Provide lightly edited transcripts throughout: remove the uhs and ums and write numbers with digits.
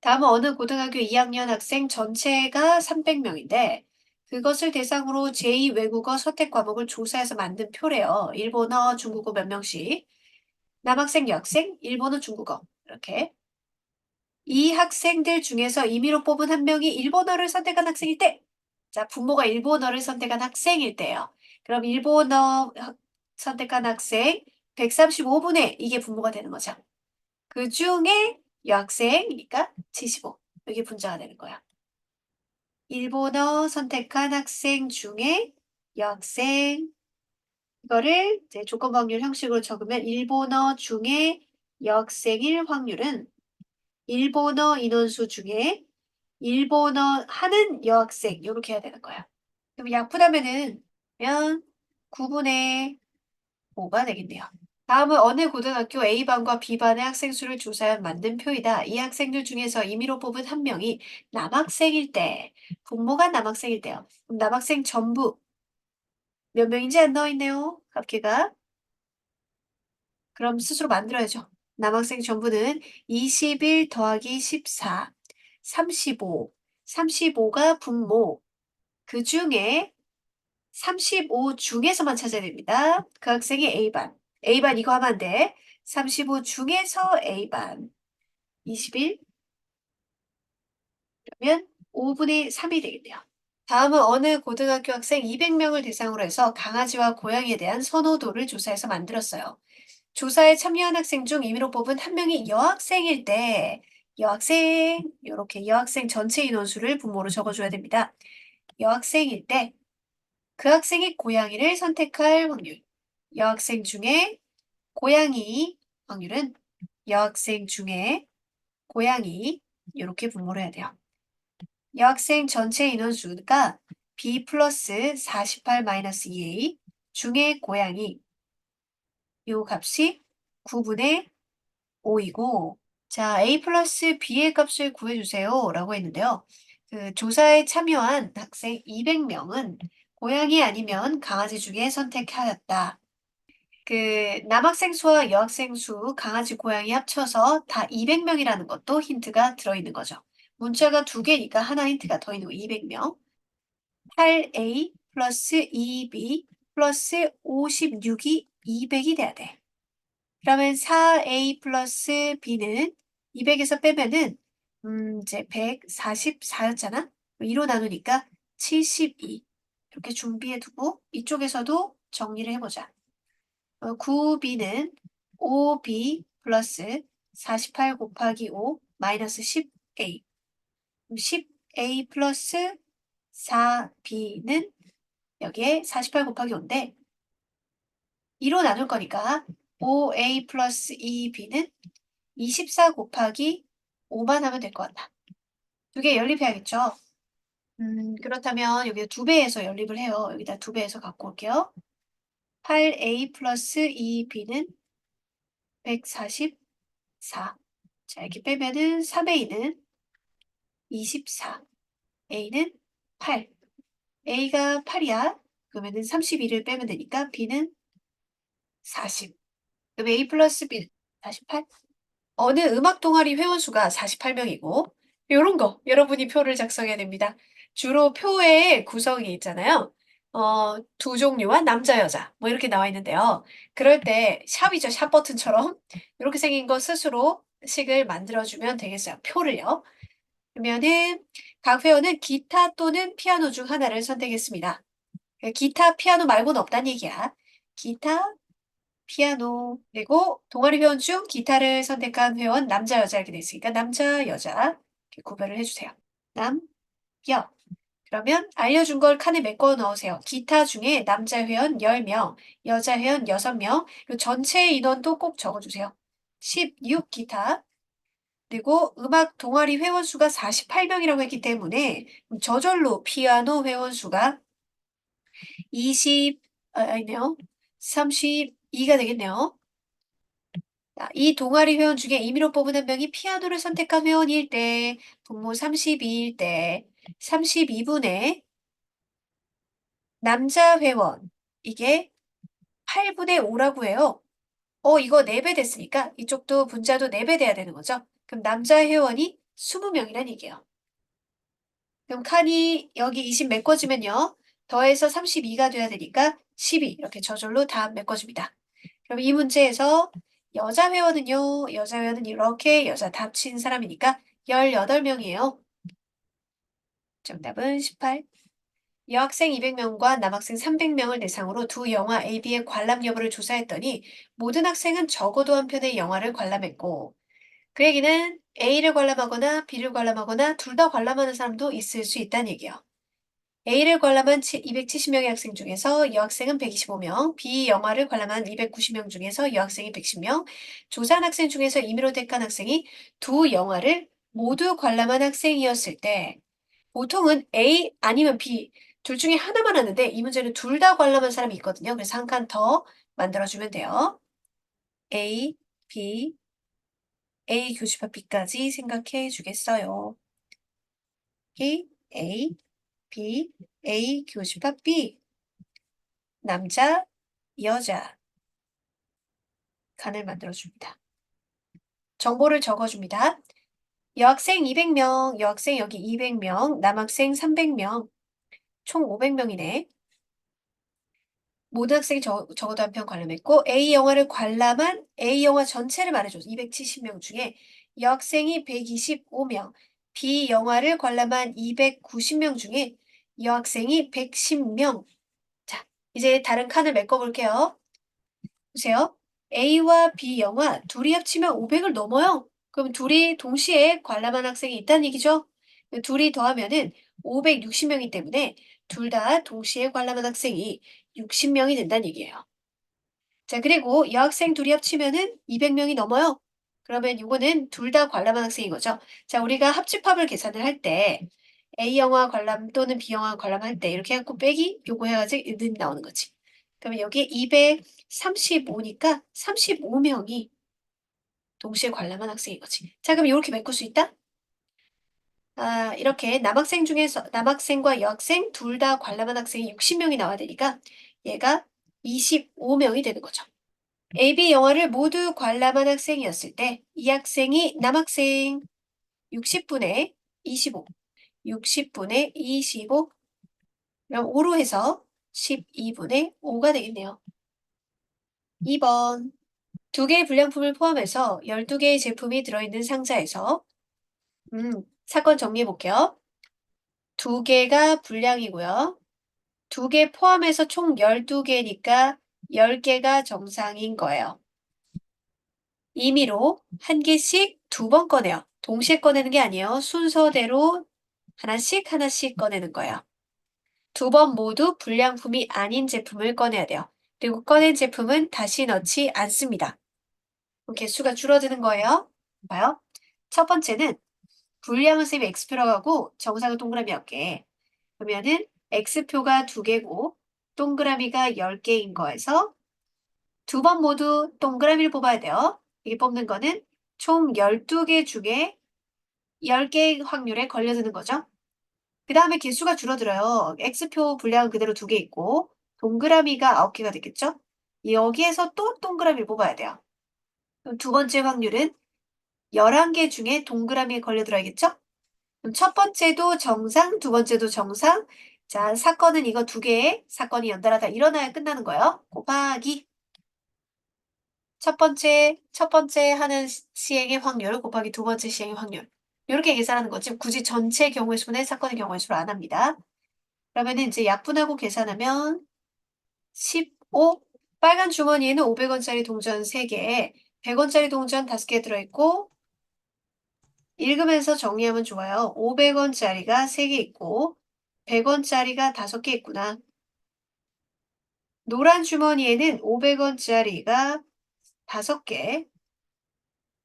다음은 어느 고등학교 2학년 학생 전체가 300명인데 그것을 대상으로 제2외국어 선택 과목을 조사해서 만든 표래요. 일본어, 중국어 몇 명씩. 남학생, 여학생, 일본어, 중국어. 이렇게. 이 학생들 중에서 임의로 뽑은 한 명이 일본어를 선택한 학생일 때, 자, 부모가 일본어를 선택한 학생일 때요. 그럼 선택한 학생 135분의 이게 분모가 되는 거죠. 그 중에 여학생이니까 75. 이게 분자가 되는 거야. 일본어 선택한 학생 중에 여학생, 이거를 이제 조건 확률 형식으로 적으면 일본어 중에 여학생일 확률은 일본어 인원수 중에 일본어 하는 여학생 이렇게 해야 되는 거야. 그럼 약분하면은 9분의 5가 되겠네요. 다음은 어느 고등학교 A반과 B반의 학생 수를 조사한 만든 표이다. 이 학생들 중에서 임의로 뽑은 한 명이 남학생일 때, 부모가 남학생일 때요. 그럼 남학생 전부 몇 명인지 안 나와 있네요. 합계가. 그럼 스스로 만들어야죠. 남학생 전부는 21 더하기 14, 35, 35가 분모. 그 중에 35 중에서만 찾아야 됩니다. 그 학생이 A반. A반 이거 하면 안 돼. 35 중에서 A반. 21 그러면 5분의 3이 되겠네요. 다음은 어느 고등학교 학생 200명을 대상으로 해서 강아지와 고양이에 대한 선호도를 조사해서 만들었어요. 조사에 참여한 학생 중 임의로 뽑은 한 명이 여학생일 때 여학생 이렇게 여학생 전체 인원수를 분모로 적어줘야 됩니다. 여학생일 때 그 학생이 고양이를 선택할 확률. 여학생 중에 고양이 확률은 여학생 중에 고양이 이렇게 분모를 해야 돼요. 여학생 전체 인원수가 B 플러스 48 마이너스 2A 중에 고양이 요 값이 9분의 5이고 자 A 플러스 B의 값을 구해주세요 라고 했는데요. 그 조사에 참여한 학생 200명은 고양이 아니면 강아지 중에 선택하였다. 그 남학생 수와 여학생 수, 강아지, 고양이 합쳐서 다 200명이라는 것도 힌트가 들어있는 거죠. 문자가 두 개니까 하나 힌트가 더 있는 거 200명. 8A 플러스 2B 플러스 56이 200이 돼야 돼. 그러면 4A 플러스 B는 200에서 빼면은 이제 144였잖아. 2로 나누니까 72. 이렇게 준비해 두고 이쪽에서도 정리를 해보자. 9b는 5b 플러스 48 곱하기 5 마이너스 10a. 10a 플러스 4b는 여기에 48 곱하기 5인데 2로 나눌 거니까 5a 플러스 2b는 24 곱하기 5만 하면 될 것 같다. 두 개 연립해야겠죠? 그렇다면 여기다 2배에서 연립을 해요. 여기다 2배에서 갖고 올게요. 8a 플러스 2b는 144. 자, 이렇게 빼면은 3a는 24, a는 8. a가 8이야. 그러면은 32를 빼면 되니까 b는 40. 그럼 a 플러스 b 48. 어느 음악 동아리 회원 수가 48명이고 요런 거 여러분이 표를 작성해야 됩니다. 주로 표에 구성이 있잖아요. 두 종류와 남자, 여자 뭐 이렇게 나와 있는데요. 그럴 때 샵이죠. 샵 버튼처럼 이렇게 생긴 거 스스로 식을 만들어주면 되겠어요. 표를요. 그러면은 각 회원은 기타 또는 피아노 중 하나를 선택했습니다. 기타, 피아노 말고는 없다는 얘기야. 기타, 피아노 그리고 동아리 회원 중 기타를 선택한 회원 남자, 여자 이렇게 돼 있으니까 남자, 여자 이렇게 구별을 해주세요. 남, 여. 그러면 알려준 걸 칸에 메꿔 넣으세요. 기타 중에 남자 회원 10명, 여자 회원 6명, 그리고 전체 인원도 꼭 적어주세요. 16 기타. 그리고 음악 동아리 회원 수가 48명이라고 했기 때문에 저절로 피아노 회원 수가 아니네요. 32가 되겠네요. 자, 이 동아리 회원 중에 임의로 뽑은 한 명이 피아노를 선택한 회원일 때, 분모 32일 때, 32분의 남자 회원, 이게 8분의 5라고 해요. 이거 4배 됐으니까 이쪽도 분자도 4배 돼야 되는 거죠. 그럼 남자 회원이 20명이란 얘기예요. 그럼 칸이 여기 20 메꿔지면요. 더해서 32가 돼야 되니까 12 이렇게 저절로 다 메꿔집니다. 그럼 이 문제에서 여자 회원은요. 여자 회원은 이렇게 여자 다 합친 사람이니까 18명이에요. 정답은 18. 여학생 200명과 남학생 300명을 대상으로 두 영화 A, B의 관람 여부를 조사했더니 모든 학생은 적어도 한 편의 영화를 관람했고 그 얘기는 A를 관람하거나 B를 관람하거나 둘 다 관람하는 사람도 있을 수 있다는 얘기예요. A를 관람한 270명의 학생 중에서 여학생은 125명, B 영화를 관람한 290명 중에서 여학생이 110명, 조사한 학생 중에서 임의로 택한 학생이 두 영화를 모두 관람한 학생이었을 때 보통은 A 아니면 B 둘 중에 하나만 하는데 이 문제는 둘 다 관람한 사람이 있거든요. 그래서 한 칸 더 만들어주면 돼요. A, B, A 교집합 B까지 생각해 주겠어요. A, B, A 교집합 B. 남자, 여자. 칸을 만들어줍니다. 정보를 적어줍니다. 여학생 200명, 여학생 여기 200명, 남학생 300명, 총 500명이네. 모든 학생이 적어도 한 편 관람했고 A 영화를 관람한 A 영화 전체를 말해줘서 270명 중에 여학생이 125명, B 영화를 관람한 290명 중에 여학생이 110명. 자, 이제 다른 칸을 메꿔볼게요. 보세요. A와 B 영화 둘이 합치면 500을 넘어요. 그럼 둘이 동시에 관람한 학생이 있다는 얘기죠. 둘이 더하면은 560명이기 때문에 둘 다 동시에 관람한 학생이 60명이 된다는 얘기예요. 자, 그리고 여학생 둘이 합치면은 200명이 넘어요. 그러면 이거는 둘 다 관람한 학생인 거죠. 자, 우리가 합집합을 계산을 할 때 A 영화 관람 또는 B 영화 관람할 때 이렇게 해갖고 빼기 요거 해가지고 는 나오는 거지. 그러면 여기에 235니까 35명이 동시에 관람한 학생인 거지. 자, 그럼 이렇게 메꿀 수 있다? 아, 이렇게 남학생 중에서 남학생과 여학생 둘 다 관람한 학생이 60명이 나와야 되니까 얘가 25명이 되는 거죠. AB 영화를 모두 관람한 학생이었을 때 이 학생이 남학생 60분의 25, 60분의 25, 그럼 5로 해서 12분의 5가 되겠네요. 2번. 두 개의 불량품을 포함해서 12개의 제품이 들어있는 상자에서 사건 정리해 볼게요. 두 개가 불량이고요. 두 개 포함해서 총 12개니까 10개가 정상인 거예요. 임의로 한 개씩 두 번 꺼내요. 동시에 꺼내는 게 아니에요. 순서대로 하나씩 하나씩 꺼내는 거예요. 두 번 모두 불량품이 아닌 제품을 꺼내야 돼요. 그리고 꺼낸 제품은 다시 넣지 않습니다. 그럼 개수가 줄어드는 거예요. 봐요. 첫 번째는 불량은 쌤이 X표라고 하고 정상은 동그라미 할게. 그러면은 X표가 2개고 동그라미가 10개인 거에서 두 번 모두 동그라미를 뽑아야 돼요. 이게 뽑는 거는 총 12개 중에 10개의 확률에 걸려드는 거죠. 그 다음에 개수가 줄어들어요. X표 분량은 그대로 2개 있고 동그라미가 9개가 되겠죠? 여기에서 또 동그라미를 뽑아야 돼요. 그럼 두 번째 확률은 11개 중에 동그라미에 걸려들어야겠죠? 그럼 첫 번째도 정상, 두 번째도 정상. 자, 사건은 이거 2개의 사건이 연달아 다 일어나야 끝나는 거예요. 곱하기 첫 번째 하는 시행의 확률 곱하기 두 번째 시행의 확률. 이렇게 계산하는 거지. 굳이 전체 경우의 수분의 사건의 경우의 수를 안 합니다. 그러면 이제 약분하고 계산하면 15. 빨간 주머니에는 500원짜리 동전 3개, 100원짜리 동전 5개 들어있고 읽으면서 정리하면 좋아요. 500원짜리가 3개 있고 100원짜리가 5개 있구나. 노란 주머니에는 500원짜리가 5개,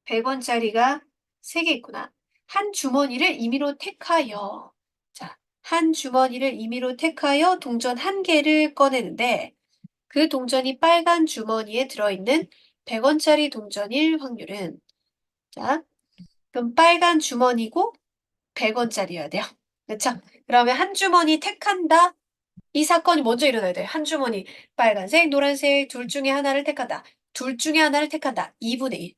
100원짜리가 3개 있구나. 한 주머니를 임의로 택하여. 자, 한 주머니를 임의로 택하여 동전 1개를 꺼내는데 그 동전이 빨간 주머니에 들어있는 100원짜리 동전일 확률은 자, 그럼 빨간 주머니고 100원짜리여야 돼요. 그렇죠? 그러면 한 주머니 택한다. 이 사건이 먼저 일어나야 돼. 한 주머니 빨간색, 노란색 둘 중에 하나를 택한다. 둘 중에 하나를 택한다. 2분의 1.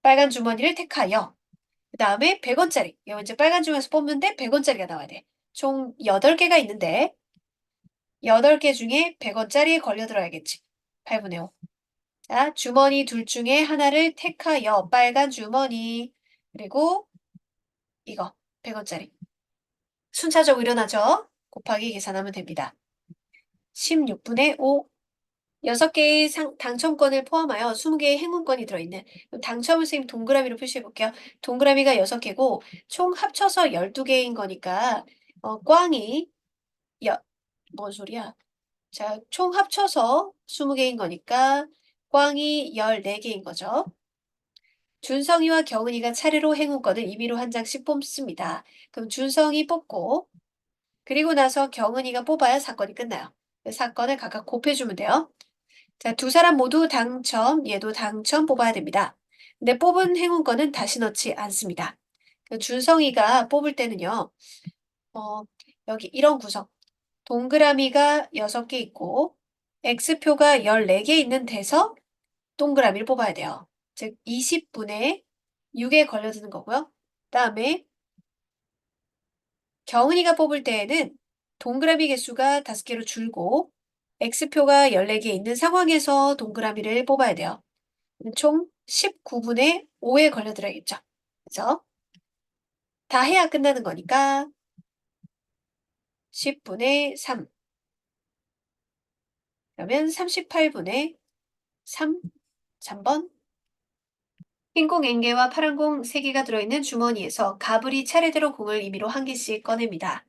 빨간 주머니를 택하여 그 다음에 100원짜리. 이거 이제 빨간 중에서 뽑는데 100원짜리가 나와야 돼. 총 8개가 있는데 8개 중에 100원짜리에 걸려 들어야겠지. 8분의 5. 자, 주머니 둘 중에 하나를 택하여 빨간 주머니. 그리고 이거 100원짜리. 순차적으로 일어나죠? 곱하기 계산하면 됩니다. 16분의 5. 6개의 당첨권을 포함하여 20개의 행운권이 들어있는 당첨을 선생님 동그라미로 표시해 볼게요. 동그라미가 6개고 총 합쳐서 12개인 거니까 꽝이 뭔 소리야? 자, 총 합쳐서 20개인 거니까 꽝이 14개인 거죠. 준성이와 경은이가 차례로 행운권을 임의로 한 장씩 뽑습니다. 그럼 준성이 뽑고 그리고 나서 경은이가 뽑아야 사건이 끝나요. 사건을 각각 곱해주면 돼요. 자, 두 사람 모두 당첨, 얘도 당첨 뽑아야 됩니다. 근데 뽑은 행운권은 다시 넣지 않습니다. 준성이가 뽑을 때는요, 여기 이런 구성. 동그라미가 6개 있고, X표가 14개 있는 데서 동그라미를 뽑아야 돼요. 즉, 20분의 6에 걸려드는 거고요. 다음에 경은이가 뽑을 때에는 동그라미 개수가 5개로 줄고, X표가 14개 있는 상황에서 동그라미를 뽑아야 돼요. 총 19분의 5에 걸려들어야겠죠. 그래서 다 해야 끝나는 거니까 10분의 3. 그러면 38분의 3. 3번. 흰공 N개와 파란 공 3개가 들어있는 주머니에서 가불이 차례대로 공을 임의로 한 개씩 꺼냅니다.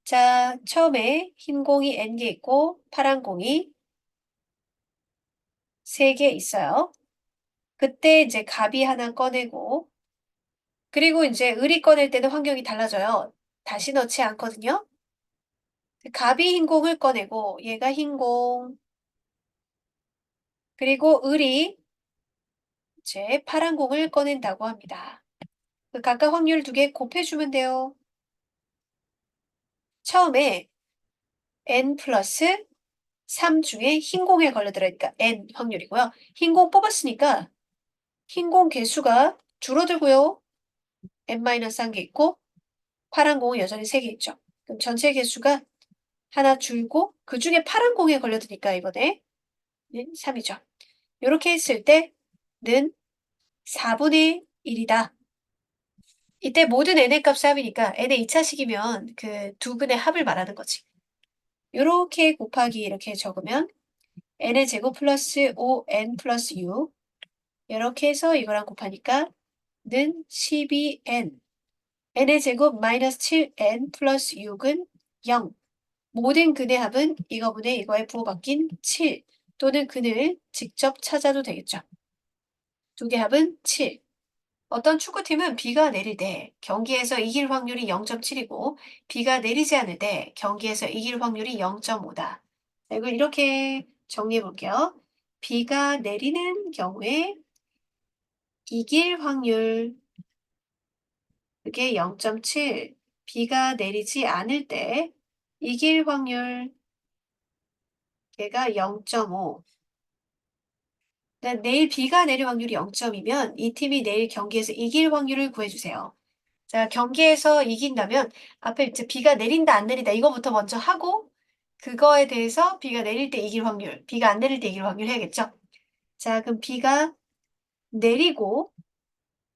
자, 처음에 흰 공이 N개 있고 파란 공이 3개 있어요. 그때 이제 갑이 하나 꺼내고 그리고 이제 을이 꺼낼 때는 환경이 달라져요. 다시 넣지 않거든요. 갑이 흰 공을 꺼내고 얘가 흰 공, 그리고 을이 이제 파란 공을 꺼낸다고 합니다. 그 각각 확률 2개 곱해주면 돼요. 처음에 n 플러스 3 중에 흰 공에 걸려들으니까 n 확률이고요. 흰 공 뽑았으니까 흰 공 개수가 줄어들고요. n-1개 있고 파란 공은 여전히 3개 있죠. 그럼 전체 개수가 하나 줄고 그 중에 파란 공에 걸려드니까 이번에 3이죠. 이렇게 했을 때는 4분의 1이다. 이때 모든 n의 값이 합이니까 n의 2차식이면 그 두 근의 합을 말하는 거지. 이렇게 곱하기 이렇게 적으면 n의 제곱 플러스 5n 플러스 6 이렇게 해서 이거랑 곱하니까 는 12n n의 제곱 마이너스 7n 플러스 6은 0 모든 근의 합은 이거분의 이거에 부호바뀐 7 또는 근을 직접 찾아도 되겠죠. 두 개 합은 7. 어떤 축구팀은 비가 내릴 때 경기에서 이길 확률이 0.7이고 비가 내리지 않을 때 경기에서 이길 확률이 0.5다. 이걸 이렇게 정리해 볼게요. 비가 내리는 경우에 이길 확률 그게 0.7, 비가 내리지 않을 때 이길 확률 걔가 0.5. 내일 비가 내릴 확률이 0점이면 이 팀이 내일 경기에서 이길 확률을 구해주세요. 자, 경기에서 이긴다면 앞에 이제 비가 내린다 안 내린다 이거부터 먼저 하고 그거에 대해서 비가 내릴 때 이길 확률, 비가 안 내릴 때 이길 확률 해야겠죠? 자, 그럼 비가 내리고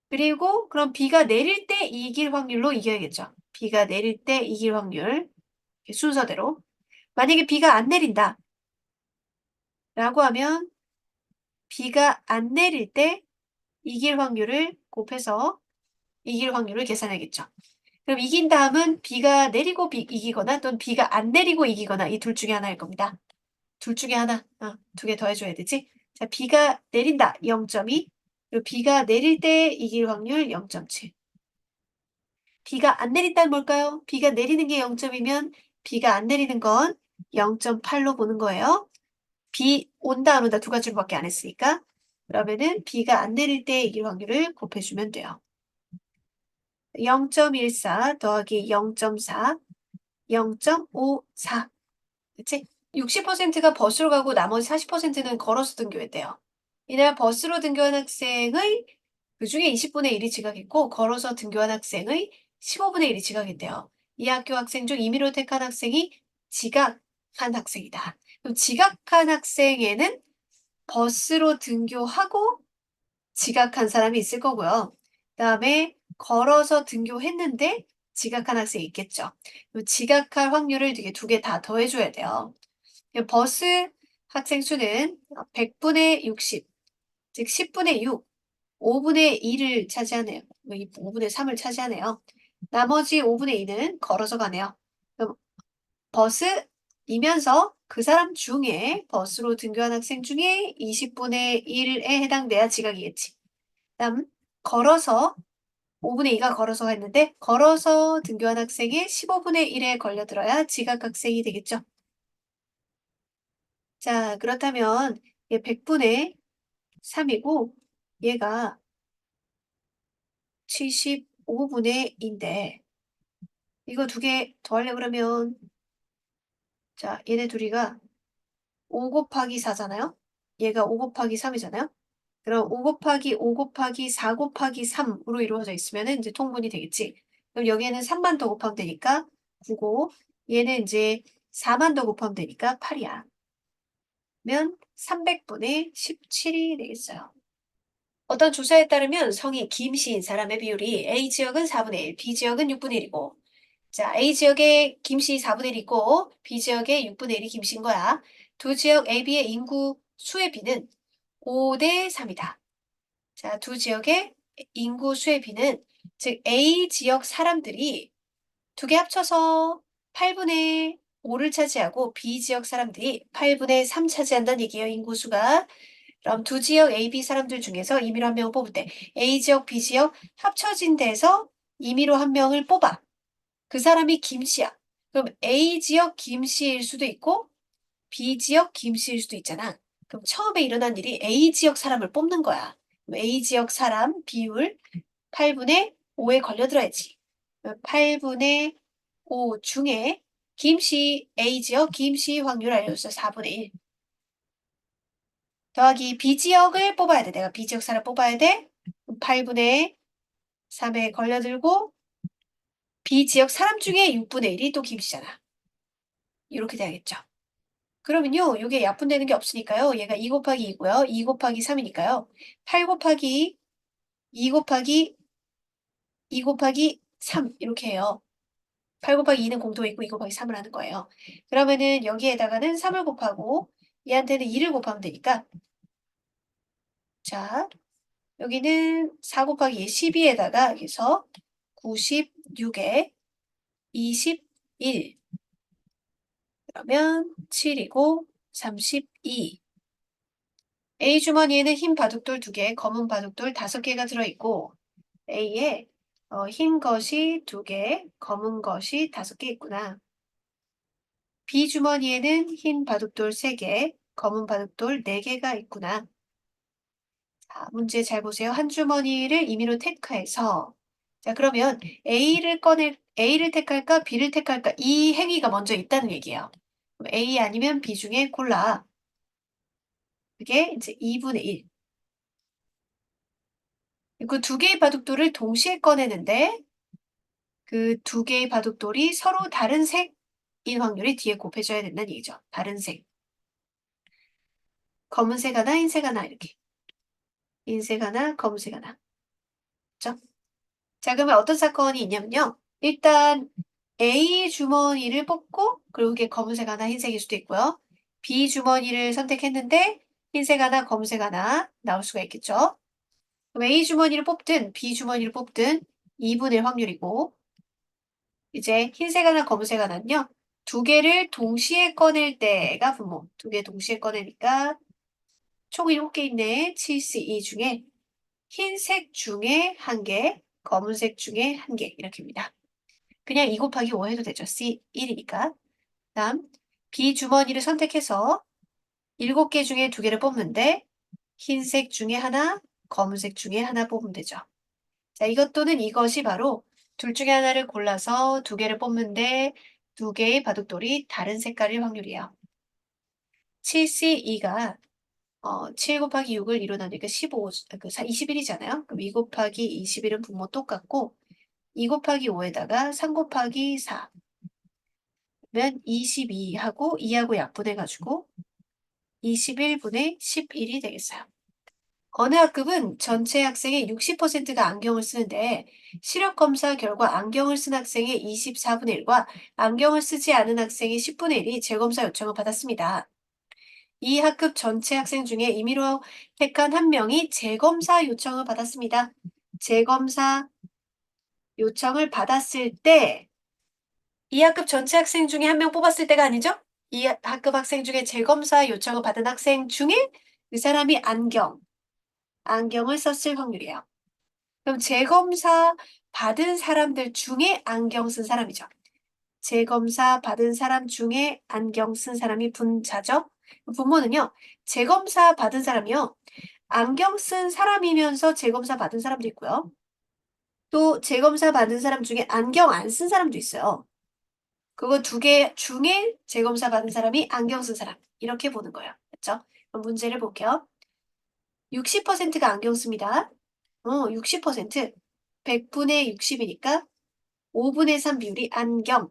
그리고 그럼 비가 내릴 때 이길 확률로 이겨야겠죠? 비가 내릴 때 이길 확률 순서대로 만약에 비가 안 내린다 라고 하면 비가 안 내릴 때 이길 확률을 곱해서 이길 확률을 계산하겠죠. 그럼 이긴 다음은 비가 내리고 이기거나 또는 비가 안 내리고 이기거나 이 둘 중에 하나일 겁니다. 둘 중에 하나, 2개 더해줘야 되지. 자, 비가 내린다, 0.2. 그리고 비가 내릴 때 이길 확률 0.7. 비가 안 내린다는 뭘까요? 비가 내리는 게 0점이면 비가 안 내리는 건 0.8로 보는 거예요. 비 온다 안 온다 두 가지로밖에 안 했으니까. 그러면은 비가 안 내릴 때 이길 확률을 곱해주면 돼요. 0.14 더하기 0.4, 0.54. 그치? 60%가 버스로 가고 나머지 40%는 걸어서 등교했대요. 이날 버스로 등교한 학생의 그중에 20분의 1이 지각했고 걸어서 등교한 학생의 15분의 1이 지각했대요. 이 학교 학생 중 임의로 택한 학생이 지각한 학생이다. 그럼 지각한 학생에는 버스로 등교하고 지각한 사람이 있을 거고요. 그다음에 걸어서 등교했는데 지각한 학생이 있겠죠. 요 지각할 확률을 되게 두 개 다 더해줘야 돼요. 버스 학생 수는 100분의 60, 즉 10분의 6, 5분의 2를 차지하네요. 5분의 3을 차지하네요. 나머지 5분의 2는 걸어서 가네요. 그럼 버스이면서 그 사람 중에 버스로 등교한 학생 중에 20분의 1에 해당돼야 지각이겠지. 다음 걸어서 5분의 2가 걸어서 갔는데 걸어서 등교한 학생의 15분의 1에 걸려들어야 지각 학생이 되겠죠. 자, 그렇다면 얘 100분의 3이고 얘가 75분의 2인데 이거 두 개 더하려고 그러면 자, 얘네 둘이가 5 곱하기 4잖아요. 얘가 5 곱하기 3이잖아요. 그럼 5 곱하기 5 곱하기 4 곱하기 3으로 이루어져 있으면은 이제 통분이 되겠지. 그럼 여기에는 3만 더 곱하면 되니까 9고 얘는 이제 4만 더 곱하면 되니까 8이야. 면 300분의 17이 되겠어요. 어떤 조사에 따르면 성이 김씨인 사람의 비율이 A 지역은 4분의 1, B 지역은 6분의 1이고 자, A 지역에 김씨 4분의 1 있고 B 지역에 6분의 1이 김씨인 거야. 두 지역 A, B의 인구 수의 비는 5대 3이다. 자, 두 지역의 인구 수의 비는 즉 A 지역 사람들이 두 개 합쳐서 8분의 5를 차지하고 B 지역 사람들이 8분의 3 차지한다는 얘기예요. 인구수가. 그럼 두 지역 A, B 사람들 중에서 임의로 한 명을 뽑을 때 A 지역, B 지역 합쳐진 데서 임의로 한 명을 뽑아. 그 사람이 김씨야. 그럼 A 지역 김씨일 수도 있고 B 지역 김씨일 수도 있잖아. 그럼 처음에 일어난 일이 A 지역 사람을 뽑는 거야. 그럼 A 지역 사람 비율 8분의 5에 걸려들어야지. 8분의 5 중에 김씨 A 지역 김씨 확률 알려줬어. 4분의 1. 더하기 B 지역을 뽑아야 돼. 내가 B 지역 사람 뽑아야 돼. 8분의 3에 걸려들고 B 지역 사람 중에 6분의 1이 또 김씨잖아. 이렇게 돼야겠죠. 그러면요, 이게 약분되는 게 없으니까요. 얘가 2 곱하기 2고요. 2 곱하기 3이니까요. 8 곱하기 2 곱하기 2 곱하기 3 이렇게 해요. 8 곱하기 2는 공통이 있고 2 곱하기 3을 하는 거예요. 그러면은 여기에다가는 3을 곱하고 얘한테는 2를 곱하면 되니까 자, 여기는 4 곱하기 12에다가 여기서 96에 21 그러면 7이고 32 A 주머니에는 흰 바둑돌 2개, 검은 바둑돌 5개가 들어있고 A에 흰 것이 2개, 검은 것이 5개 있구나. B 주머니에는 흰 바둑돌 3개, 검은 바둑돌 4개가 있구나. 자, 문제 잘 보세요. 한 주머니를 임의로 택해서 자, 그러면 A를 택할까, B를 택할까? 이 행위가 먼저 있다는 얘기예요. 그럼 A 아니면 B 중에 골라. 그게 이제 2분의 1. 그 두 개의 바둑돌을 동시에 꺼내는데 그 두 개의 바둑돌이 서로 다른 색인 확률이 뒤에 곱해져야 된다는 얘기죠. 다른 색. 검은색 하나, 흰색 하나 이렇게. 흰색 하나, 검은색 하나. 그죠? 자, 그러면 어떤 사건이 있냐면요. 일단 A 주머니를 뽑고 그리고 그게 검은색 하나, 흰색일 수도 있고요. B 주머니를 선택했는데 흰색 하나, 검은색 하나 나올 수가 있겠죠. 그럼 A 주머니를 뽑든 B 주머니를 뽑든 2분의 1 확률이고 이제 흰색 하나, 검은색 하나는요. 두 개를 동시에 꺼낼 때가 분모. 두 개 동시에 꺼내니까 총 7개 있네. 7C2 중에 흰색 중에 1개, 검은색 중에 1개 이렇게입니다. 그냥 2 곱하기 5 해도 되죠. C1이니까. 다음 B 주머니를 선택해서 7개 중에 2개를 뽑는데 흰색 중에 하나, 검은색 중에 하나 뽑으면 되죠. 자, 이것 또는 이것이 바로 둘 중에 하나를 골라서 2개를 뽑는데 2개의 바둑돌이 다른 색깔일 확률이에요. 7C2가 7 곱하기 6을 2로 나누니까 15, 21이잖아요. 그럼 2 곱하기 21은 분모 똑같고 2 곱하기 5에다가 3 곱하기 4 면 22하고 2하고 약분해가지고 21분의 11이 되겠어요. 어느 학급은 전체 학생의 60%가 안경을 쓰는데 시력검사 결과 안경을 쓴 학생의 24분의 1과 안경을 쓰지 않은 학생의 10분의 1이 재검사 요청을 받았습니다. 이 학급 전체 학생 중에 임의로 택한 한 명이 재검사 요청을 받았습니다. 재검사 요청을 받았을 때 이 학급 전체 학생 중에 한 명 뽑았을 때가 아니죠? 이 학급 학생 중에 재검사 요청을 받은 학생 중에 그 사람이 안경을 썼을 확률이에요. 그럼 재검사 받은 사람들 중에 안경 쓴 사람이죠. 재검사 받은 사람 중에 안경 쓴 사람이 분자죠. 분모는요. 재검사 받은 사람이요. 안경 쓴 사람이면서 재검사 받은 사람도 있고요. 또 재검사 받은 사람 중에 안경 안 쓴 사람도 있어요. 그거 두 개 중에 재검사 받은 사람이 안경 쓴 사람. 이렇게 보는 거예요. 그렇죠? 그럼 문제를 볼게요. 60%가 안경 씁니다. 60%. 100분의 60이니까 5분의 3 비율이 안경.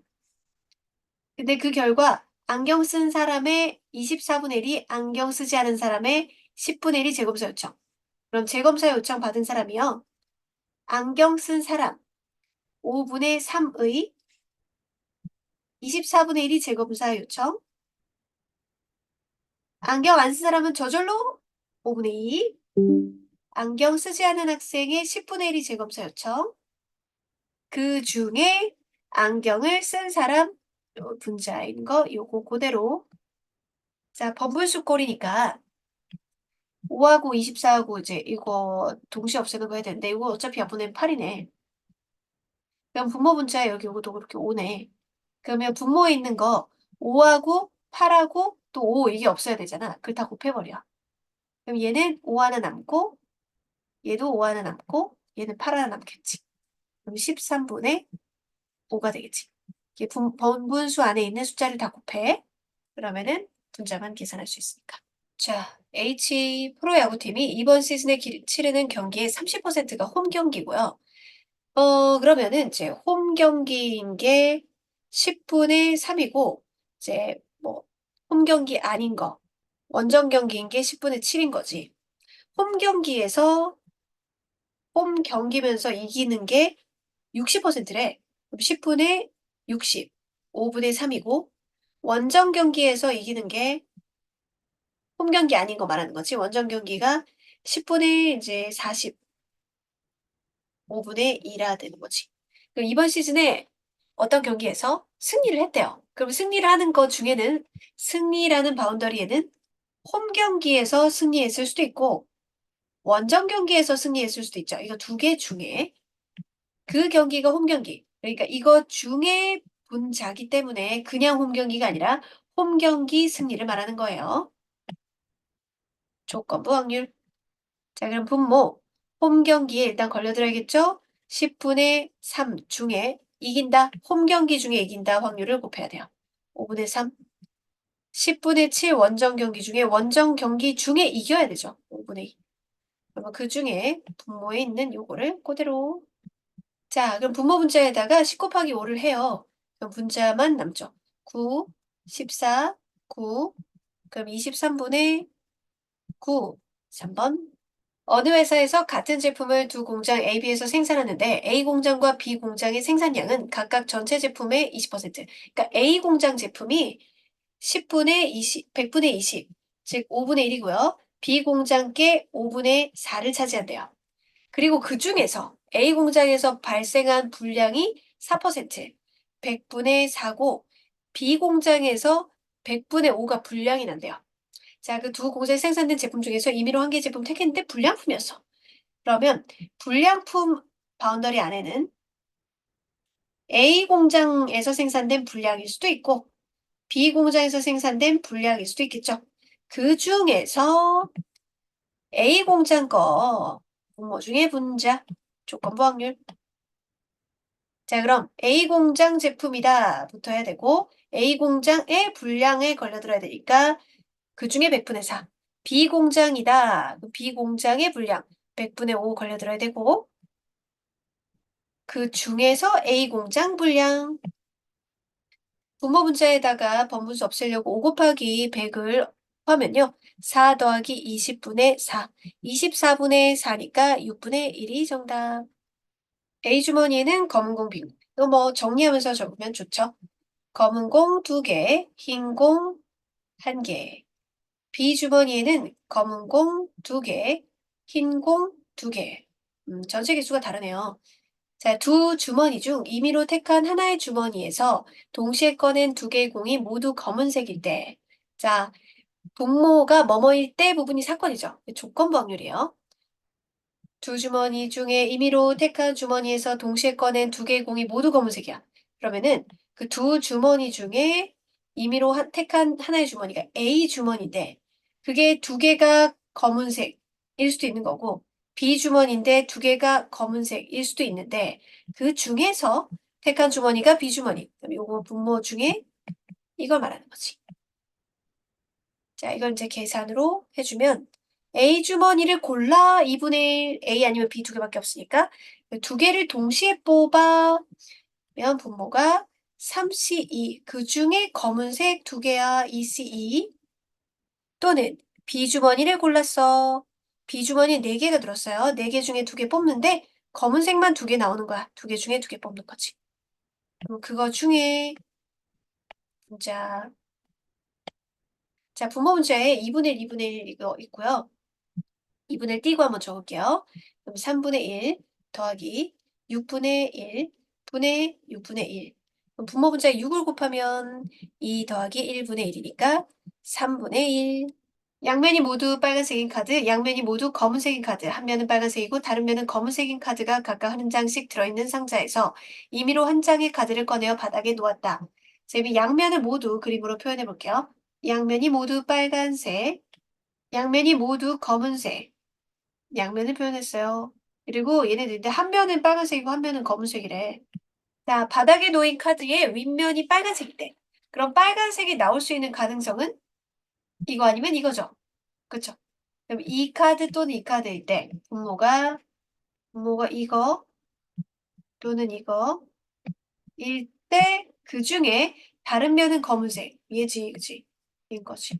근데 그 결과 안경 쓴 사람의 24분의 1이 안경 쓰지 않은 사람의 10분의 1이 재검사 요청. 그럼 재검사 요청 받은 사람이요. 안경 쓴 사람 5분의 3의 24분의 1이 재검사 요청. 안경 안 쓴 사람은 저절로 5분의 2. 안경 쓰지 않은 학생의 10분의 1이 재검사 요청. 그 중에 안경을 쓴 사람 요 분자인 거 요거 그대로. 자, 번분수 꼴이니까 5하고 24하고 이제 이거 동시에 없애는 거 해야 되는데 이거 어차피 약분하면 8이네. 그럼 분모 분자에 여기 요것도 그렇게 5네. 그러면 분모에 있는 거 5하고 8하고 또 5 이게 없어야 되잖아. 그걸 다 곱해버려. 그럼 얘는 5 하나 남고 얘도 5 하나 남고 얘는 8 하나 남겠지. 그럼 13분의 5가 되겠지. 이게 번분수 안에 있는 숫자를 다 곱해. 그러면은 분자만 계산할 수 있으니까. 자, H 프로야구팀이 이번 시즌에 치르는 경기의 30%가 홈 경기고요. 그러면은 이제 홈 경기인 게 10분의 3이고, 이제 뭐, 홈 경기 아닌 거, 원정 경기인 게 10분의 7인 거지. 홈 경기에서, 홈 경기면서 이기는 게 60%래. 그럼 10분의 60, 5분의 3이고, 원정 경기에서 이기는 게 홈 경기 아닌 거 말하는 거지. 원정 경기가 10분의 이제 40, 5분의 2라 되는 거지. 그럼 이번 시즌에 어떤 경기에서 승리를 했대요. 그럼 승리를 하는 것 중에는 승리라는 바운더리에는 홈 경기에서 승리했을 수도 있고 원정 경기에서 승리했을 수도 있죠. 이거 두 개 중에 그 경기가 홈 경기. 그러니까 이거 중에 분자기 때문에 그냥 홈 경기가 아니라 홈 경기 승리를 말하는 거예요. 조건부 확률. 자, 그럼 분모. 홈 경기에 일단 걸려들어야겠죠? 10분의 3 중에 이긴다. 홈 경기 중에 이긴다 확률을 곱해야 돼요. 5분의 3. 10분의 7 원정 경기 중에 원정 경기 중에 이겨야 되죠. 5분의 2. 그러면 그 중에 분모에 있는 요거를 그대로. 자, 그럼 분모 분자에다가 10 곱하기 5를 해요. 그럼 분자만 남죠. 9, 14, 9. 그럼 23분의 9. 3번. 어느 회사에서 같은 제품을 두 공장 A, B에서 생산하는데 A 공장과 B 공장의 생산량은 각각 전체 제품의 20%. 그러니까 A 공장 제품이 10분의 20, 100분의 20, 즉 5분의 1이고요. B 공장께 5분의 4를 차지한대요. 그리고 그 중에서 A 공장에서 발생한 분량이 4%, 100분의 4고 B 공장에서 100분의 5가 분량이 난대요. 자, 그 두 공장에 생산된 제품 중에서 임의로 한 개 제품 택했는데 불량품이었어. 그러면 불량품 바운더리 안에는 A 공장에서 생산된 불량일 수도 있고 B 공장에서 생산된 불량일 수도 있겠죠. 그 중에서 A 공장 거 분모 중에 분자 조건부 확률. 자, 그럼 A 공장 제품이다 붙어야 되고 A 공장의 분량에 걸려들어야 되니까 그 중에 100분의 4. B공장이다. 그 B공장의 분량 100분의 5 걸려들어야 되고 그 중에서 A공장 분량 분모 문자에다가 번분수 없애려고 5 곱하기 100을 하면요. 4 더하기 20분의 4. 24분의 4니까 6분의 1이 정답. A 주머니에는 검은 공, 빈 공. 이거 뭐 정리하면서 적으면 좋죠. 검은 공 2개, 흰 공 1개. B 주머니에는 검은 공 2개, 흰 공 2개. 전체 개수가 다르네요. 자, 두 주머니 중 임의로 택한 하나의 주머니에서 동시에 꺼낸 2개의 공이 모두 검은색일 때. 자, 분모가 뭐뭐일 때 부분이 사건이죠. 조건부 확률이에요. 두 주머니 중에 임의로 택한 주머니에서 동시에 꺼낸 2개의 공이 모두 검은색이야. 그러면은 그 두 주머니 중에 임의로 택한 하나의 주머니가 A 주머니인데 그게 2개가 검은색일 수도 있는 거고 B 주머니인데 2개가 검은색일 수도 있는데 그 중에서 택한 주머니가 B 주머니. 그럼 요거 분모 중에 이걸 말하는 거지. 자, 이걸 이제 계산으로 해주면 A 주머니를 골라 2분의 1, A 아니면 B 2개밖에 없으니까 2개를 동시에 뽑아면 분모가 3C2, 그 중에 검은색 2개야 2C2 또는 B 주머니를 골랐어. B 주머니 4개가 들었어요. 4개 중에 2개 뽑는데 검은색만 2개 나오는 거야. 2개 중에 2개 뽑는 거지. 그럼 그거 중에 자, 분모 문자에 2분의 1, 2분의 1 이거 있고요. 2분의 1 띄고 한번 적을게요. 그럼 3분의 1 더하기 6분의 1 분의 6분의 1. 그럼 분모 분자에 6을 곱하면 2 더하기 1분의 1이니까 3분의 1. 양면이 모두 빨간색인 카드, 양면이 모두 검은색인 카드, 한 면은 빨간색이고 다른 면은 검은색인 카드가 각각 한 장씩 들어있는 상자에서 임의로 한 장의 카드를 꺼내어 바닥에 놓았다. 자, 이 양면을 모두 그림으로 표현해 볼게요. 양면이 모두 빨간색, 양면이 모두 검은색. 양면을 표현했어요. 그리고 얘네들인데 한 면은 빨간색이고 한 면은 검은색이래. 자, 바닥에 놓인 카드의 윗면이 빨간색이대. 그럼 빨간색이 나올 수 있는 가능성은 이거 아니면 이거죠. 그쵸? 그럼 이 카드 또는 이 카드일 때 분모가 이거 또는 이거 일 때 그 중에 다른 면은 검은색. 얘지, 그치? 인 거지.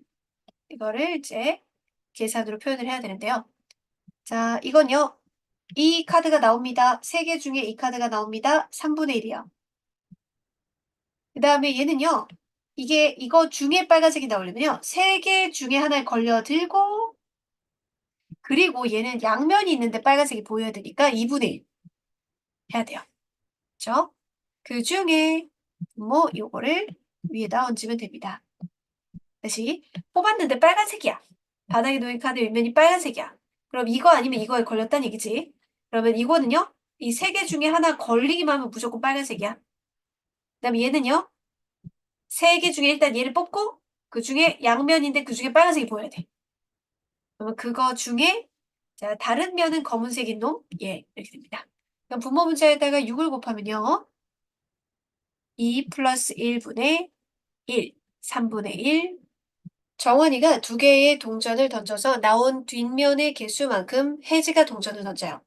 이거를 이제 계산으로 표현을 해야 되는데요. 자, 이건요. 이 카드가 나옵니다. 3개 중에 이 카드가 나옵니다. 3분의 1이요. 그 다음에 얘는요. 이거 중에 빨간색이 나오려면요. 3개 중에 하나를 걸려 들고 그리고 얘는 양면이 있는데 빨간색이 보여야 되니까 2분의 1 해야 돼요. 그쵸? 그 중에 뭐 요거를 위에다 얹으면 됩니다. 다시 뽑았는데 빨간색이야. 바닥에 놓인 카드 윗면이 빨간색이야. 그럼 이거 아니면 이거에 걸렸다는 얘기지. 그러면 이거는요. 이 3개 중에 하나 걸리기만 하면 무조건 빨간색이야. 그다음에 얘는요. 3개 중에 일단 얘를 뽑고 그 중에 양면인데 그 중에 빨간색이 보여야 돼. 그러면 그거 중에 자 다른 면은 검은색인 놈, 예 이렇게 됩니다. 그럼 분모 문자에다가 6을 곱하면요. 2 플러스 1분의 1, 3분의 1. 정원이가 2개의 동전을 던져서 나온 뒷면의 개수만큼 혜지가 동전을 던져요.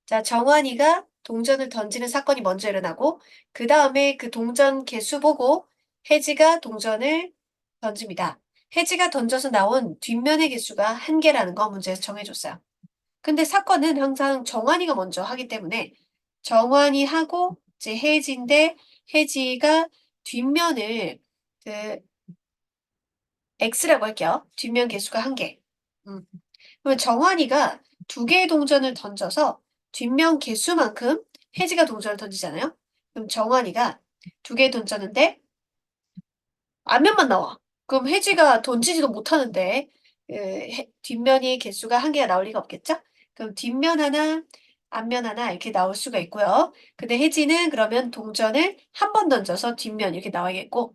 자, 정환이가 동전을 던지는 사건이 먼저 일어나고 그 다음에 그 동전 개수 보고 혜지가 동전을 던집니다. 혜지가 던져서 나온 뒷면의 개수가 1개라는 거 문제에서 정해줬어요. 근데 사건은 항상 정환이가 먼저 하기 때문에 정환이 하고 이제 혜지인데 혜지가 뒷면을 그 X라고 할게요. 뒷면 개수가 1개. 그러면 정환이가 2개의 동전을 던져서 뒷면 개수만큼 혜지가 동전을 던지잖아요. 그럼 정환이가 2개 던졌는데 앞면만 나와. 그럼 혜지가 던지지도 못하는데 뒷면이 개수가 1개가 나올 리가 없겠죠? 그럼 뒷면 하나, 앞면 하나 이렇게 나올 수가 있고요. 근데 혜지는 그러면 동전을 한 번 던져서 뒷면 이렇게 나와야겠고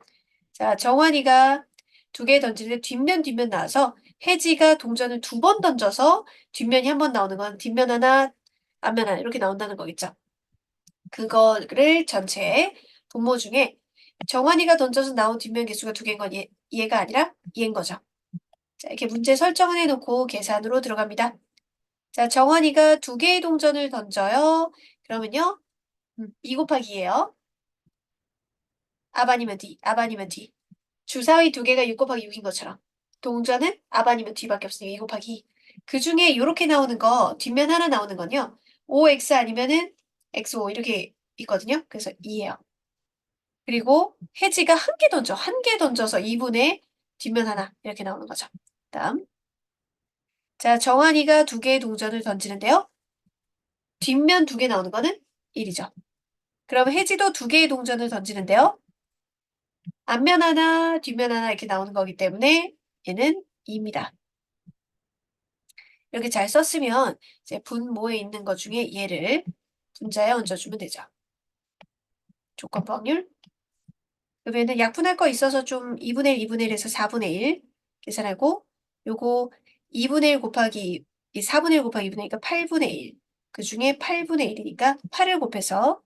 자, 정환이가 2개 던지는데 뒷면 나와서 혜지가 동전을 2번 던져서 뒷면이 한 번 나오는 건 뒷면 하나, 앞면 하나 이렇게 나온다는 거겠죠. 그거를 전체 분모 중에 정환이가 던져서 나온 뒷면 개수가 2개인 건 얘가 아니라 얘인 거죠. 자, 이렇게 문제 설정을 해놓고 계산으로 들어갑니다. 자, 정환이가 2개의 동전을 던져요. 그러면요, 2 곱하기 2예요. 아반이면 D, 아반이면 D. 주사위 2개가 6 곱하기 6인 것처럼. 동전은 아반이면 D밖에 없으니까 2 곱하기 2. 그 중에 이렇게 나오는 거, 뒷면 하나 나오는 건요. OX 아니면은 XO 이렇게 있거든요. 그래서 2예요. 그리고 해지가 1개 던져. 1개 던져서 2분의 뒷면 하나 이렇게 나오는 거죠. 다음. 자, 정환이가 2개의 동전을 던지는데요. 뒷면 2개 나오는 거는 1이죠. 그럼 해지도 2개의 동전을 던지는데요. 앞면 하나, 뒷면 하나 이렇게 나오는 거기 때문에 얘는 2입니다. 이렇게 잘 썼으면 이제 분모에 있는 것 중에 얘를 분자에 얹어주면 되죠. 조건부 확률. 그러면은 약분할 거 있어서 좀 2분의 1, 2분의 1에서 4분의 1 계산하고 요거 2분의 1 곱하기 이 4분의 1 곱하기 2분의 1이니까 8분의 1. 그 중에 8분의 1이니까 8을 곱해서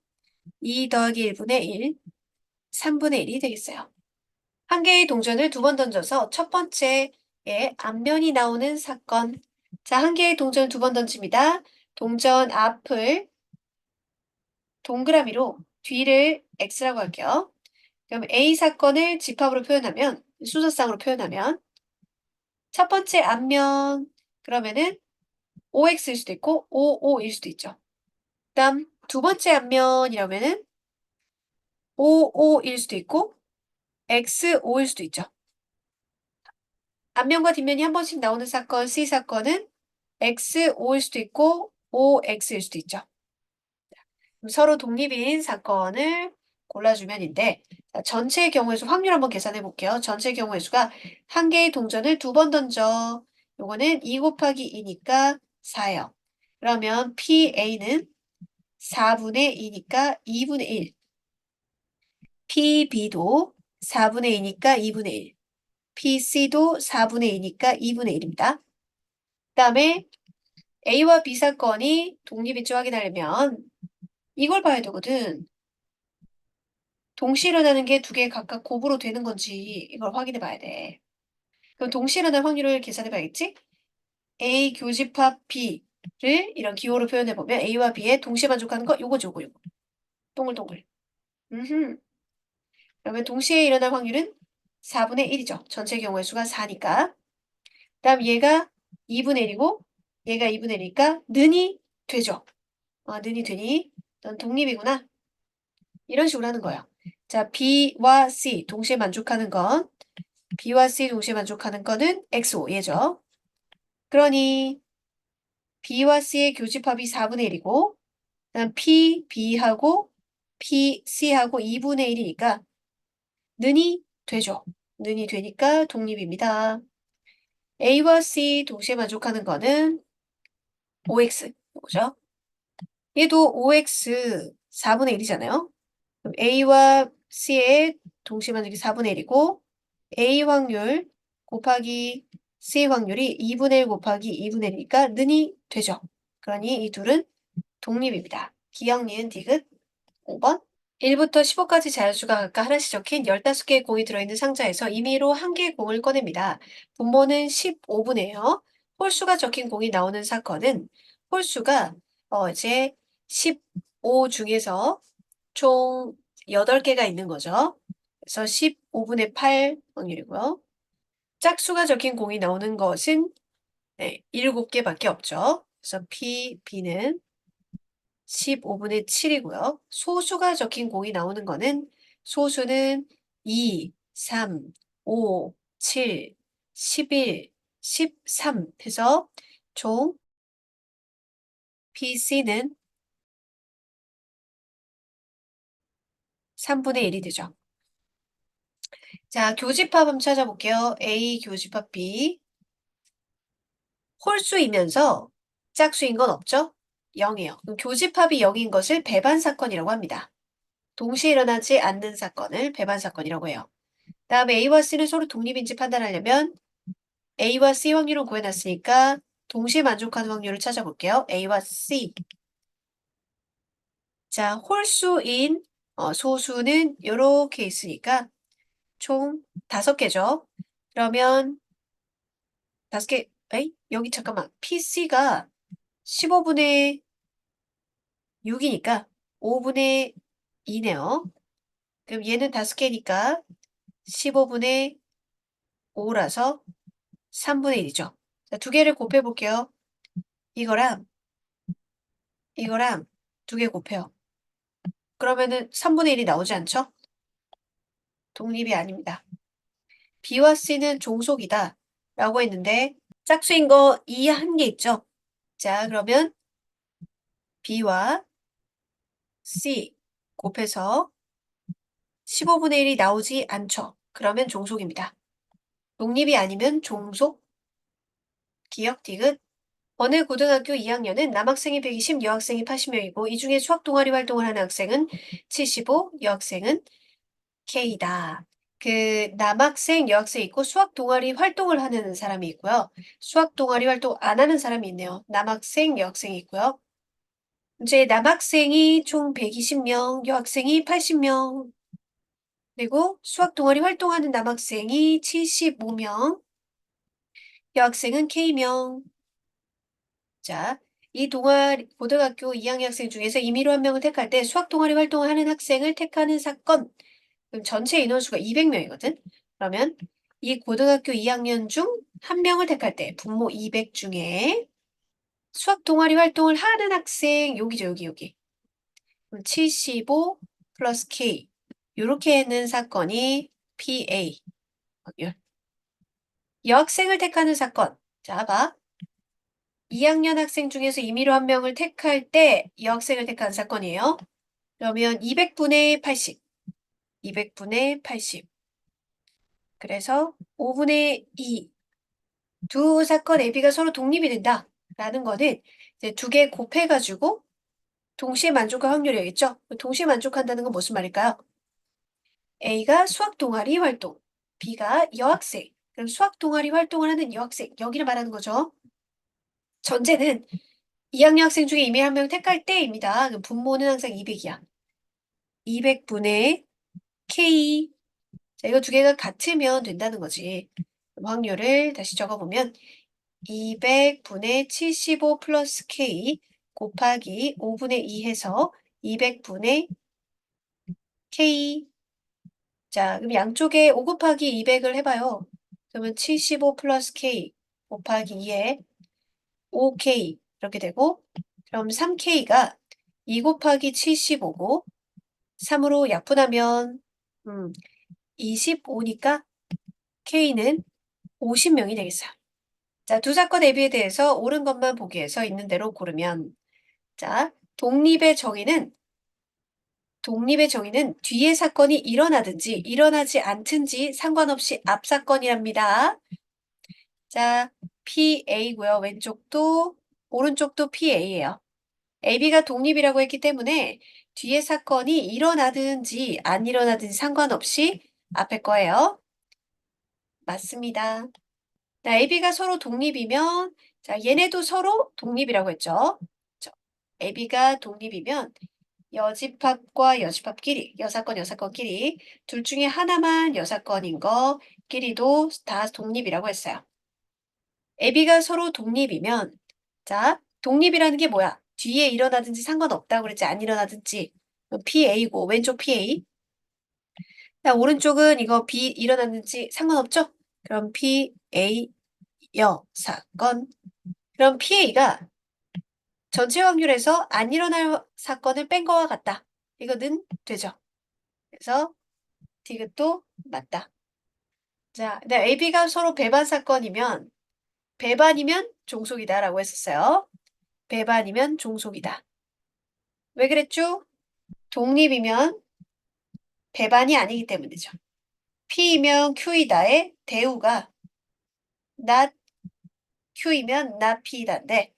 2 더하기 1분의 1, 3분의 1이 되겠어요. 한 개의 동전을 2번 던져서 첫 번째에 앞면이 나오는 사건. 자, 한 개의 동전을 2번 던집니다. 동전 앞을 동그라미로 뒤를 X라고 할게요. 그럼 A 사건을 집합으로 표현하면, 수서쌍으로 표현하면, 첫 번째 앞면, 그러면은 OX일 수도 있고, OO일 수도 있죠. 그 다음, 두 번째 앞면이라면은 OO일 수도 있고, XO일 수도 있죠. 앞면과 뒷면이 한 번씩 나오는 사건, C 사건은 XO일 수도 있고, OX일 수도 있죠. 그럼 서로 독립인 사건을 골라주면인데, 자, 전체의 경우의 수 확률 한번 계산해 볼게요. 전체의 경우의 수가 한 개의 동전을 2번 던져. 요거는 2 곱하기 2니까 4예요. 그러면 PA는 4분의 2니까 2분의 1. PB도 4분의 2니까 2분의 1. PC도 4분의 2니까 2분의 1입니다. 그 다음에 A와 B 사건이 독립인지 확인하려면 이걸 봐야 되거든. 동시에 일어나는 게 2개 각각 곱으로 되는 건지 이걸 확인해 봐야 돼. 그럼 동시에 일어날 확률을 계산해 봐야겠지? A 교집합 B를 이런 기호로 표현해 보면 A와 B의 동시에 만족하는 거 요거죠, 요거. 동글동글. 그러면 동시에 일어날 확률은 4분의 1이죠. 전체 경우의 수가 4니까. 그다음 얘가 2분의 1이고 얘가 2분의 1이니까 는이 되죠. 는이 되니 넌 독립이구나. 이런 식으로 하는 거예요. 자, B와 C 동시에 만족하는 건 B와 C 동시에 만족하는 거는 XO 얘죠. 그러니 B와 C의 교집합이 4분의 1이고 그다음 P, B하고 P, C하고 2분의 1이니까 는이 되죠. 는이 되니까 독립입니다. A와 C 동시에 만족하는 거는 OX 이거죠. 얘도 OX 4분의 1이잖아요. 그럼 A와 C의 동시에 만족이 4분의 1이고 A 확률 곱하기 C 확률이 2분의 1 곱하기 2분의 1이니까 는이 되죠. 그러니 이 둘은 독립입니다. 기억, 니은, 디귿 5번. 1부터 15까지 자연수가 각각 하나씩 적힌 15개의 공이 들어있는 상자에서 임의로 한 개의 공을 꺼냅니다. 분모는 15분이에요. 홀수가 적힌 공이 나오는 사건은 홀수가 이제 15 중에서 총 8개가 있는 거죠. 그래서 15분의 8 확률이고요. 짝수가 적힌 공이 나오는 것은 7개밖에 없죠. 그래서 P, B는 15분의 7이고요. 소수가 적힌 공이 나오는 거는 소수는 2, 3, 5, 7, 11, 13 해서 총 PC는 3분의 1이 되죠. 자, 교집합 한번 찾아볼게요. A 교집합 B. 홀수이면서 짝수인 건 없죠? 0이에요. 그럼 교집합이 0인 것을 배반 사건이라고 합니다. 동시에 일어나지 않는 사건을 배반 사건이라고 해요. 다음에 A와 C는 서로 독립인지 판단하려면 A와 C 확률을 구해놨으니까 동시에 만족하는 확률을 찾아볼게요. A와 C. 자, 홀수인 소수는 이렇게 있으니까 총 5개죠. 그러면 5개, 에이? 여기 잠깐만. PC가 15분의 6이니까 5분의 2네요. 그럼 얘는 5개니까 15분의 5라서 3분의 1이죠. 자, 두 개를 곱해볼게요. 이거랑 이거랑 두 개 곱해요. 그러면은 3분의 1이 나오지 않죠? 독립이 아닙니다. B와 C는 종속이다 라고 했는데 짝수인 거 이 한 개 있죠? 자, 그러면 B와 C 곱해서 15분의 1이 나오지 않죠? 그러면 종속입니다. 독립이 아니면 종속, 기억, 디귿. 어느 고등학교 2학년은 남학생이 120, 여학생이 80명이고 이 중에 수학 동아리 활동을 하는 학생은 75, 여학생은 K다. 그 남학생, 여학생 있고 수학 동아리 활동을 하는 사람이 있고요. 수학 동아리 활동 안 하는 사람이 있네요. 남학생, 여학생이 있고요. 이제 남학생이 총 120명, 여학생이 80명, 그리고 수학 동아리 활동하는 남학생이 75명, 여학생은 K명. 자, 이 동아리 고등학교 2학년 학생 중에서 임의로 한 명을 택할 때 수학 동아리 활동을 하는 학생을 택하는 사건. 그럼 전체 인원수가 200명이거든. 그러면 이 고등학교 2학년 중 한 명을 택할 때 분모 200 중에 수학 동아리 활동을 하는 학생 여기죠, 여기. 그럼 75 플러스 K. 이렇게 있는 사건이 PA 확률. 여학생을 택하는 사건. 자, 봐. 2학년 학생 중에서 임의로 한 명을 택할 때 여학생을 택한 사건이에요. 그러면 200분의 80. 200분의 80. 그래서 5분의 2. 두 사건 AB가 서로 독립이 된다라는 거는 이제 두 개 곱해가지고 동시에 만족할 확률이겠죠? 동시에 만족한다는 건 무슨 말일까요? A가 수학 동아리 활동, B가 여학생. 그럼 수학 동아리 활동을 하는 여학생, 여기를 말하는 거죠. 전제는 2학년 학생 중에 이미 한 명 택할 때입니다. 그럼 분모는 항상 200이야. 200분의 K. 자, 이거 두 개가 같으면 된다는 거지. 그럼 확률을 다시 적어보면 200분의 75 플러스 K 곱하기 5분의 2 해서 200분의 K. 자, 그럼 양쪽에 5 곱하기 200을 해봐요. 그러면 75 플러스 K 곱하기 2에 5K 이렇게 되고 그럼 3K가 2 곱하기 75고 3으로 약분하면 25니까 K는 50명이 되겠어요. 자, 두 사건 대비에 대해서 옳은 것만 보기 위해서 있는 대로 고르면 자, 독립의 정의는 뒤에 사건이 일어나든지 일어나지 않든지 상관없이 앞 사건이랍니다. 자, PA고요. 왼쪽도 오른쪽도 PA예요. AB가 독립이라고 했기 때문에 뒤에 사건이 일어나든지 안 일어나든지 상관없이 앞에 거예요. 맞습니다. 자, AB가 서로 독립이면 자, 얘네도 서로 독립이라고 했죠. AB가 독립이면 여집합과 여집합끼리, 여사건끼리 둘 중에 하나만 여사건인 거끼리도 다 독립이라고 했어요. AB가 서로 독립이면 자, 독립이라는 게 뭐야? 뒤에 일어나든지 상관없다고 그랬지 안 일어나든지 PA고 왼쪽 PA. 자, 오른쪽은 이거 B 일어났는지 상관없죠? 그럼 PA 여사건. 그럼 PA가 전체 확률에서 안 일어날 사건을 뺀 거와 같다. 이거는 되죠. 그래서 디귿도 맞다. 자, 근데 AB가 서로 배반 사건이면 배반이면 종속이다라고 했었어요. 배반이면 종속이다. 왜 그랬죠? 독립이면 배반이 아니기 때문이죠. P이면 Q이다의 대우가 not Q이면 not P다인데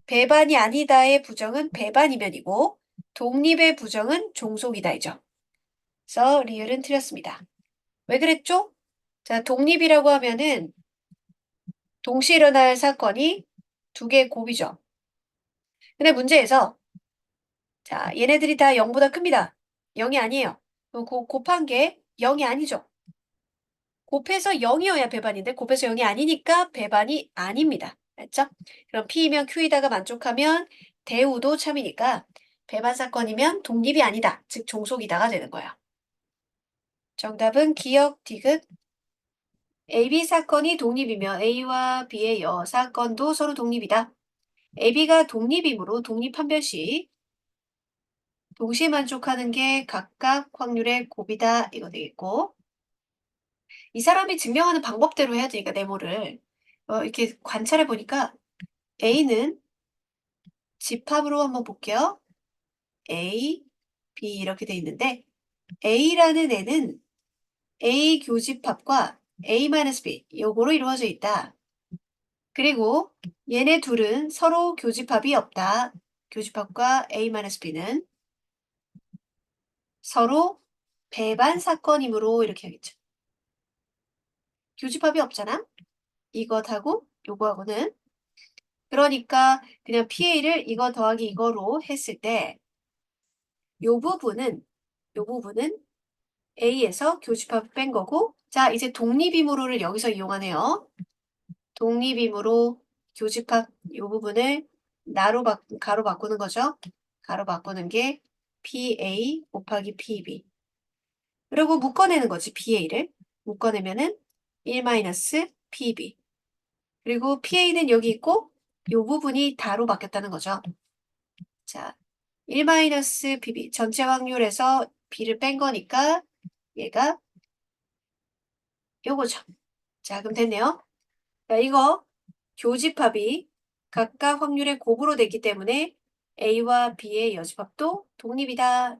배반이 아니다의 부정은 배반이면이고 독립의 부정은 종속이다이죠. 그래서 리을은 틀렸습니다. 왜 그랬죠? 자, 독립이라고 하면은 동시에 일어날 사건이 두 개의 곱이죠. 근데 문제에서 자, 얘네들이 다 0보다 큽니다. 0이 아니에요. 그럼 곱한 게 0이 아니죠. 곱해서 0이어야 배반인데 곱해서 0이 아니니까 배반이 아닙니다. 알죠? 그럼 P이면 Q이다가 만족하면 대우도 참이니까 배반 사건이면 독립이 아니다. 즉 종속이다가 되는 거야. 정답은 기억 디귿. AB 사건이 독립이며 A와 B의 여사건도 서로 독립이다. AB가 독립이므로 독립判별시 동시에 만족하는 게 각각 확률의 곱이다. 이거 되겠고 이 사람이 증명하는 방법대로 해야 되니까 네모를 이렇게 관찰해 보니까 A는 집합으로 한번 볼게요. A, B 이렇게 돼 있는데 A라는 애는 A 교집합과 A-B 요거로 이루어져 있다. 그리고 얘네 둘은 서로 교집합이 없다. 교집합과 A-B는 서로 배반 사건이므로 이렇게 하겠죠. 교집합이 없잖아. 이것하고 요거하고는. 그러니까 그냥 PA를 이거 더하기 이거로 했을 때 요 부분은 A에서 교집합 뺀 거고 자 이제 독립이므로를 여기서 이용하네요. 독립이므로 교집합 요 부분을 가로 바꾸는 거죠. 가로 바꾸는 게 PA 곱하기 PB. 그리고 묶어내는 거지 PA를. 묶어내면은 1-PB. 그리고 PA는 여기 있고 요 부분이 다로 바뀌었다는 거죠. 자, 1-PB 전체 확률에서 B를 뺀 거니까 얘가 요거죠. 자, 그럼 됐네요. 자, 이거 교집합이 각각 확률의 곱으로 됐기 때문에 A와 B의 여집합도 독립이다.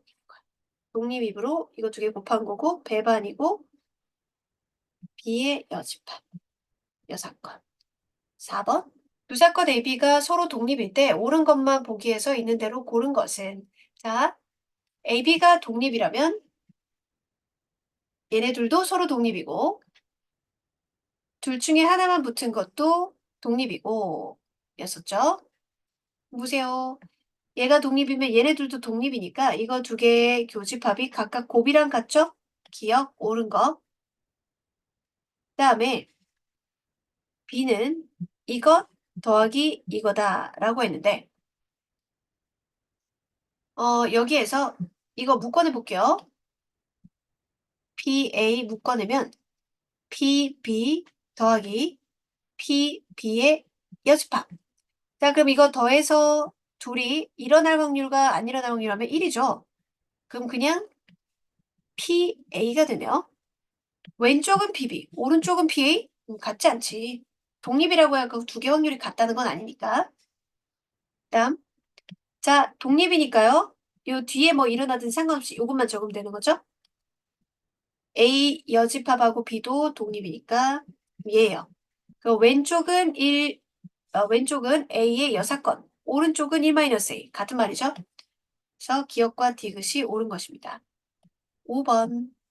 독립이므로 이거 두 개 곱한 거고 배반이고 B의 여집합. 여사건. 4번. 두 사건 AB가 서로 독립일 때 옳은 것만 보기에서 있는 대로 고른 것은 자, AB가 독립이라면 얘네 둘도 서로 독립이고 둘 중에 하나만 붙은 것도 독립이고 였었죠. 보세요. 얘가 독립이면 얘네들도 독립이니까 이거 두 개의 교집합이 각각 곱이랑 같죠? 기억 옳은 거. 그다음에 B는 이것 더하기 이거다라고 했는데 여기에서 이거 묶어내 볼게요. PA 묶어내면 PB 더하기 PB의 여집합. 자, 그럼 이거 더해서 둘이 일어날 확률과 안 일어날 확률하면 1이죠. 그럼 그냥 PA가 되네요. 왼쪽은 PB, 오른쪽은 PA? 같지 않지. 독립이라고 해서 두 개 확률이 같다는 건 아니니까. 다음. 자, 독립이니까요. 요 뒤에 뭐 일어나든 상관없이 요것만 적으면 되는 거죠. A 여집합하고 B도 독립이니까 얘예요. 그 왼쪽은 A의 여사건, 오른쪽은 1-A. 같은 말이죠. 그래서 기억과 디귿이 옳은 것입니다. 5번.